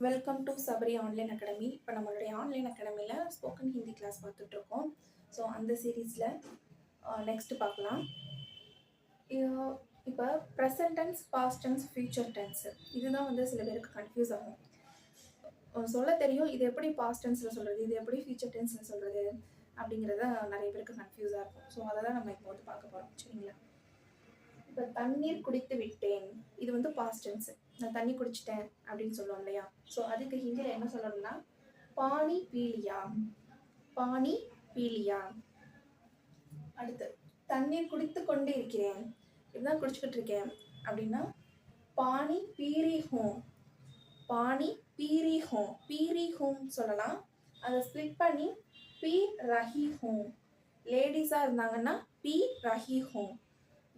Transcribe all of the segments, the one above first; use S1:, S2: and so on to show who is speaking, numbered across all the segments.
S1: Welcome to Sabari online academy. இப்போ நம்மளுடைய online அகாடமியில் ஸ்போக்கன் ஹிந்தி கிளாஸ் பார்த்துட்ருக்கோம். ஸோ அந்த சீரீஸில் நெக்ஸ்ட்டு பார்க்கலாம். இப்போ present tense, past tense, future tense இதுதான் வந்து சில பேருக்கு கன்ஃபியூஸ் ஆகும். சொல்ல தெரியும் இது எப்படி பாஸ்ட் டென்ஸில் சொல்கிறது, இது எப்படி ஃப்யூச்சர் டென்ஸில் சொல்கிறது அப்படிங்கிறத நிறைய பேருக்கு கன்ஃபியூஸாக இருக்கும். ஸோ அதை தான் நம்ம இப்போ வந்து பார்க்க போகிறோம். சரிங்களா? இப்போ தண்ணீர் குடித்து விட்டேன், இது வந்து பாஸ்ட் டென்ஸ். நான் தண்ணி குடிச்சிட்டேன் அப்படின்னு சொல்லுவோம் இல்லையா? ஸோ அதுக்கு ஹிந்தியில் என்ன சொல்லணும்னா பானி பீலியா, பானி பீலியா. அடுத்து தண்ணீர் குடித்து கொண்டு இருக்கிறேன், இப்படிதான் குடிச்சுக்கிட்டு இருக்கேன் அப்படின்னா பானி பீரி ஹோம், பானி பீரி ஹோம். பீரி ஹோம் சொல்லலாம், அதை ஸ்ப்ளிட் பண்ணி பீ ரஹி ஹோம். லேடிஸாக இருந்தாங்கன்னா பீ ரஹி ஹோம்,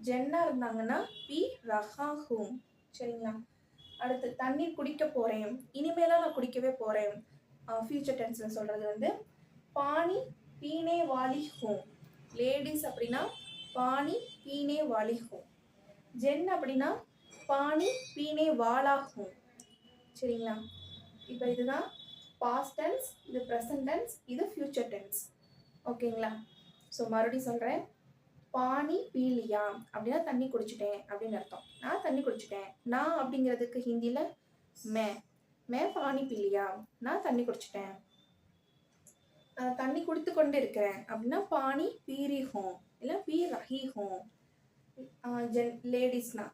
S1: ஜென்னாக இருந்தாங்கன்னா பி ரஹா ஹோம். சரிங்களா? அடுத்து தண்ணீர் குடிக்க போகிறேன், இனிமேலாம் நான் குடிக்கவே போகிறேன். ஃபியூச்சர் டென்ஸில் சொல்கிறது வந்து பானி பீனே வாலி ஹோம். லேடிஸ் அப்படின்னா பானி பீனே வாலி ஹோம். ஜென் அப்படின்னா பானி பீனே வாலா ஹோம். சரிங்களா? இப்போ இதுதான் பாஸ்ட் டென்ஸ், இது ப்ரெசன்ட் டென்ஸ், இது ஃபியூச்சர் டென்ஸ். ஓகேங்களா? ஸோ மறுபடியும் சொல்கிறேன். பானி பீலியா அப்படின்னா தண்ணி குடிச்சிட்டேன் அப்படின்னு அர்த்தம். நான் தண்ணி குடிச்சிட்டேன். நான் அப்படிங்கிறதுக்கு ஹிந்தியில் மே பானி பீலியா, நான் தண்ணி குடிச்சிட்டேன். தண்ணி குடித்து கொண்டு இருக்கிறேன் அப்படின்னா பானி பீரி ஹோம் இல்லை பீ ரஹி ஹோம். லேடிஸ்னா,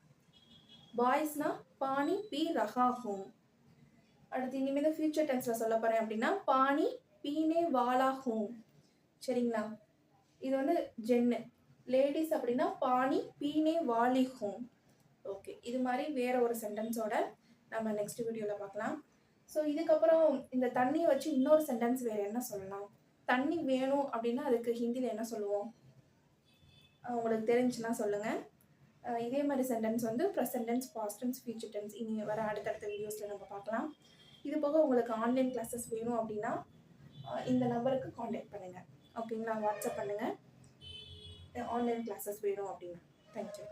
S1: பாய்ஸ்னா பானி பீ ரஹா ஹோம். அடுத்து இனிமேல் ஃபியூச்சர் டென்ஸில் சொல்ல போகிறேன் அப்படின்னா பானி பீனே வாலா ஹோம். சரிங்களா? இது வந்து ஜென்னு. லேடிஸ் அப்படின்னா பானி பீனே வாலி ஹோம். ஓகே, இது மாதிரி வேற ஒரு சென்டென்ஸோட நம்ம நெக்ஸ்ட் வீடியோவில் பார்க்கலாம். ஸோ இதுக்கப்புறம் இந்த தண்ணியை வச்சு இன்னொரு சென்டென்ஸ் வேறு என்ன சொல்லலாம்? தண்ணி வேணும் அப்படின்னா அதுக்கு ஹிந்தியில் என்ன சொல்லுவோம்? உங்களுக்கு தெரிஞ்சுன்னா சொல்லுங்கள். இதே மாதிரி சென்டென்ஸ் வந்து present tense, past tense, future tense இனி வர அடுத்தடுத்த வீடியோஸில் நம்ம பார்க்கலாம். இது போக உங்களுக்கு ஆன்லைன் கிளாஸஸ் வேணும் அப்படின்னா இந்த நம்பருக்கு காண்டாக்ட் பண்ணுங்கள். ஓகேங்களா? வாட்ஸ்அப் பண்ணுங்கள் ஆன்லைன் கிளாஸஸ் வேணும் அப்படின்னா. தேங்க்யூ.